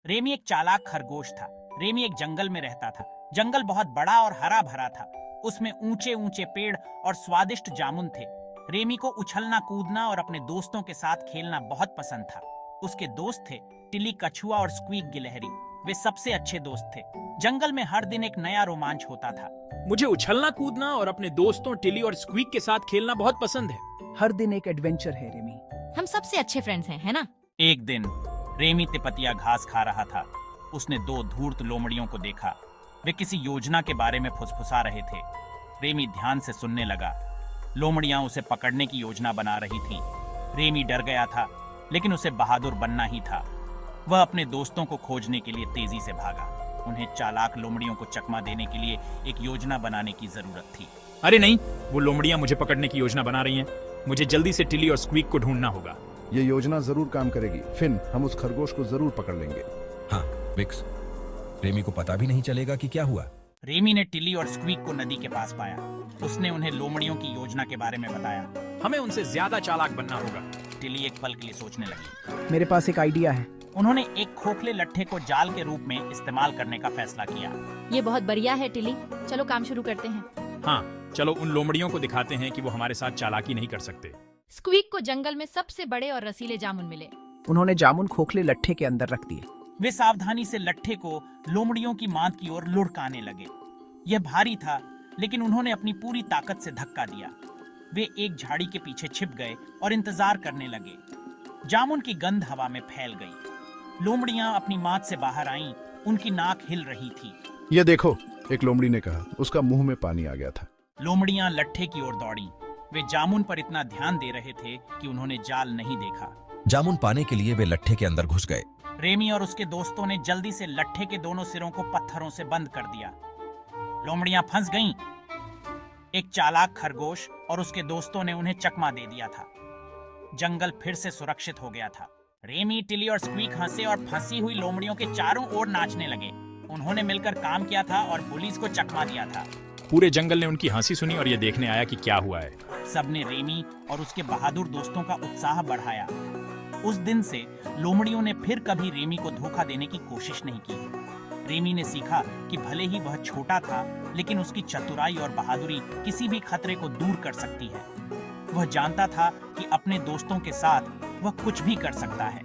Ramie एक चालाक खरगोश था। रेमी एक जंगल में रहता था। जंगल बहुत बड़ा और हरा भरा था। उसमें ऊंचे ऊंचे पेड़ और स्वादिष्ट जामुन थे। रेमी को उछलना कूदना और अपने दोस्तों के साथ खेलना बहुत पसंद था। उसके दोस्त थे टिली कछुआ और स्क्वीक गिलहरी। वे सबसे अच्छे दोस्त थे। जंगल में हर दिन एक नया रोमांच होता था। मुझे उछलना कूदना और अपने दोस्तों टिली और स्क्वीक के साथ खेलना बहुत पसंद है। हर दिन एक एडवेंचर है रेमी। हम सबसे अच्छे फ्रेंड्स हैं, है ना? एक दिन रेमी तिपतिया घास खा रहा था। उसने दो धूर्त लोमड़ियों को देखा। वे किसी योजना के बारे में फुसफुसा रहे थे। रेमी ध्यान से सुनने लगा। लोमड़ियां उसे पकड़ने की योजना बना रही थीं। रेमी डर गया था, लेकिन उसे बहादुर बनना ही था। वह अपने दोस्तों को खोजने के लिए तेजी से भागा। उन्हें चालाक लोमड़ियों को चकमा देने के लिए एक योजना बनाने की जरूरत थी। अरे नहीं, वो लोमड़ियां मुझे पकड़ने की योजना बना रही हैं। मुझे जल्दी से टिली और स्क्वीक को ढूंढना होगा। ये योजना जरूर काम करेगी। फिन, हम उस खरगोश को जरूर पकड़ लेंगे। हाँ विक्स, रेमी को पता भी नहीं चलेगा कि क्या हुआ। रेमी ने टिली और स्क्वीक को नदी के पास पाया। उसने उन्हें लोमड़ियों की योजना के बारे में बताया। हमें उनसे ज्यादा चालाक बनना होगा। टिली एक पल के लिए सोचने लगी। मेरे पास एक आइडिया है। उन्होंने एक खोखले लट्ठे को जाल के रूप में इस्तेमाल करने का फैसला किया। ये बहुत बढ़िया है टिली, चलो काम शुरू करते हैं। हाँ, चलो उन लोमड़ियों को दिखाते हैं कि वो हमारे साथ चालाकी नहीं कर सकते। स्क्वीक को जंगल में सबसे बड़े और रसीले जामुन मिले। उन्होंने जामुन खोखले लट्ठे के अंदर रख दिए। वे सावधानी से लट्ठे को लोमड़ियों की मांद की ओर लुढ़काने लगे। यह भारी था, लेकिन उन्होंने अपनी पूरी ताकत से धक्का दिया। वे एक झाड़ी के पीछे छिप गए और इंतजार करने लगे। जामुन की गंध हवा में फैल गई। लोमड़ियां अपनी मांद से बाहर आईं। उनकी नाक हिल रही थी। ये देखो, एक लोमड़ी ने कहा। उसका मुंह में पानी आ गया था। लोमड़ियां लट्ठे की ओर दौड़ी। वे जामुन पर इतना ध्यान दे रहे थे कि उन्होंने जाल नहीं देखा। जामुन पाने के लिए वे लट्ठे के अंदर घुस गए। रेमी और उसके दोस्तों ने जल्दी से लट्ठे के दोनों सिरों को पत्थरों से बंद कर दिया। लोमड़ियां फंस गईं। एक चालाक खरगोश और उसके दोस्तों ने उन्हें चकमा दे दिया था। जंगल फिर से सुरक्षित हो गया था। रेमी, टिली और स्क्वीक हंसे और फंसी हुई लोमड़ियों के चारों ओर नाचने लगे। उन्होंने मिलकर काम किया था और पुलिस को चकमा दिया था। पूरे जंगल ने उनकी हंसी सुनी और ये देखने आया कि क्या हुआ है। सबने रेमी और उसके बहादुर दोस्तों का उत्साह बढ़ाया। उस दिन से लोमड़ियों ने फिर कभी रेमी को धोखा देने की कोशिश नहीं की। रेमी ने सीखा कि भले ही वह छोटा था, लेकिन उसकी चतुराई और बहादुरी किसी भी खतरे को दूर कर सकती है। वह जानता था कि अपने दोस्तों के साथ वह कुछ भी कर सकता है।